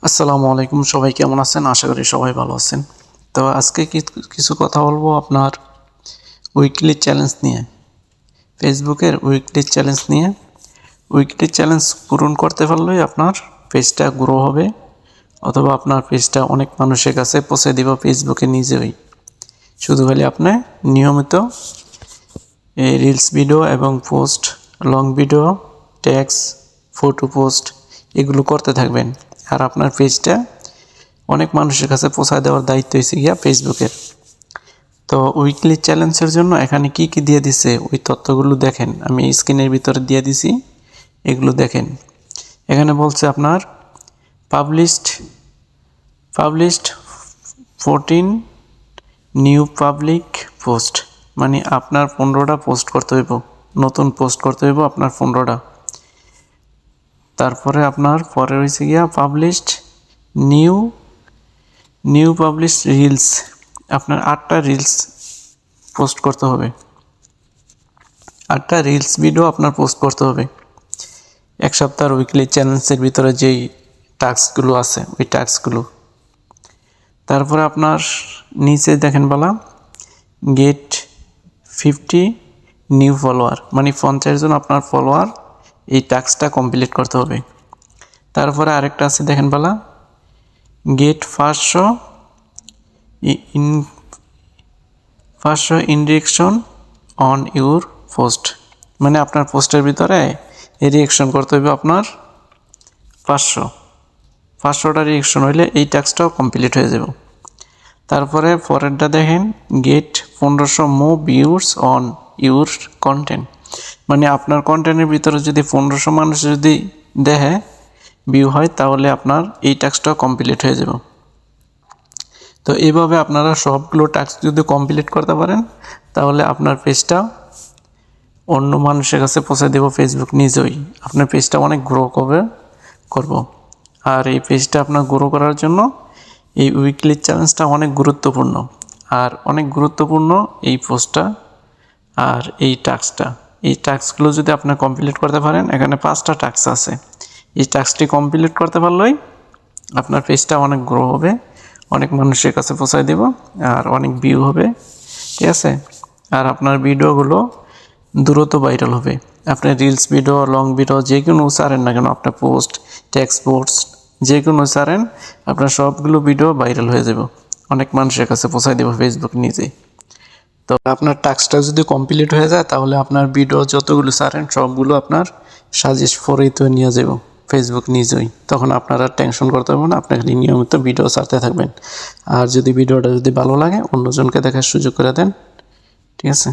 আসসালামু আলাইকুম, সবাই কেমন আছেন? আশা করি সবাই ভালো আছেন। তো আজকে কিছু কথা বলবো আপনার উইকলি চ্যালেঞ্জ নিয়ে। ফেসবুকের উইকলি চ্যালেঞ্জ নিয়ে। উইকলি চ্যালেঞ্জ পূরণ করতে পারলেই আপনার পেজটা গ্রো হবে, অথবা আপনার পেজটা অনেক মানুষের কাছে পৌঁছে দিব ফেসবুকে নিজেই। শুধু খালি আপনি নিয়মিত এই রিলস ভিডিও এবং post, long video, tags, photo post এগুলো করতে থাকবেন। আর আপনার পেজটা অনেক মানুষের কাছে পৌঁছায় দেওয়ার দায়িত্ব হয়েছে গিয়া ফেসবুকের। তো উইকলি চ্যালেঞ্জের জন্য এখানে কি কি দিয়ে দিছে ওই তথ্যগুলো দেখেন, আমি স্ক্রিনের ভিতরে দিয়ে দিছি, এগুলো দেখেন। এখানে বলছে আপনার পাবলিশড 14 নিউ পাবলিক পোস্ট, মানে আপনার 15টা পোস্ট করতে হইব, নতুন পোস্ট করতে হইব আপনার 15টা। তারপরে আপনার পরে হয়েছে গিয়া নিউ পাবলিশ রিলস, আপনার 8টা রিলস পোস্ট করতে হবে, 8টা রিলস ভিডিও আপনার পোস্ট করতে হবে এক সপ্তাহের উইকলি চ্যালেঞ্জের ভিতরে যেই টাস্কগুলো আছে ওই টাস্কগুলো। তারপরে আপনার নিচে দেখেন বলা গেট 50 নিউ ফলোয়ার, মানে 50 জন আপনার ফলোয়ার এই টাস্কটা কমপ্লিট করতে হবে। তারপরে আরেকটা আছে দেখেন বলা গেট 500 ইন্ডিরেকশন অন ইউর পোস্ট, মানে আপনার পোস্টের ভিতরে রিয়েকশন করতে হবে আপনার 500টা রিয়েকশন হইলে এই টাস্কটাও কমপ্লিট হয়ে যাবে। তারপরে পরেরটা দেখেন get 1500 more views on your content, মানে আপনার কন্টেন্টের ভিতরে যদি 1500 মানুষ যদি দেখে ভিউ হয় তাহলে আপনার এই টাস্কটাও কমপ্লিট হয়ে যাবে। তো এইভাবে আপনারা সবগুলো টাস্ক যদি কমপ্লিট করতে পারেন তাহলে আপনার পেজটা অন্য মানুষের কাছে পৌঁছে দেব ফেসবুক নিজেই। আপনার পেজটা অনেক গ্রো করব। আর এই পেজটা আপনার গ্রো করার জন্য এই উইকলি চ্যালেঞ্জটা অনেক গুরুত্বপূর্ণ, আর অনেক গুরুত্বপূর্ণ এই পোস্টটা আর এই টাস্কটা। এই টাস্কগুলো যদি আপনি কমপ্লিট করতে পারেন, এখানে 5টা টাস্ক আছে, এই টাস্কটি কমপ্লিট করতে পারলেই আপনার পেজটা অনেক গ্রো হবে, অনেক মানুষের কাছে পৌঁছায় দেব, আর অনেক ভিউ হবে, ঠিক আছে। আর আপনার ভিডিওগুলো দ্রুত ভাইরাল হবে। আপনি রিলস ভিডিও, লং ভিডিও যে কোনো ছাড়েন না কেন, আপনার পোস্ট, টেক্সট পোস্ট যে কোনো ছাড়েন, আপনার সবগুলো ভিডিও ভাইরাল হয়ে যাবে, অনেক মানুষের কাছে পৌঁছায় দেব ফেসবুক নিজেই। তো আপনার টাস্কটা যদি কমপ্লিট হয়ে যায় তাহলে আপনার ভিডিও যতগুলো ছাড়েন সবগুলো আপনার সাজেস্ট ফরেই তো নিয়ে যাব ফেসবুক নিজেই। তখন আপনারা টেনশন করতে হবে না, আপনি খালি নিয়মিত ভিডিও ছাড়তে থাকবেন। আর যদি ভিডিওটা যদি ভালো লাগে অন্যজনকে দেখার সুযোগ করে দেন, ঠিক আছে।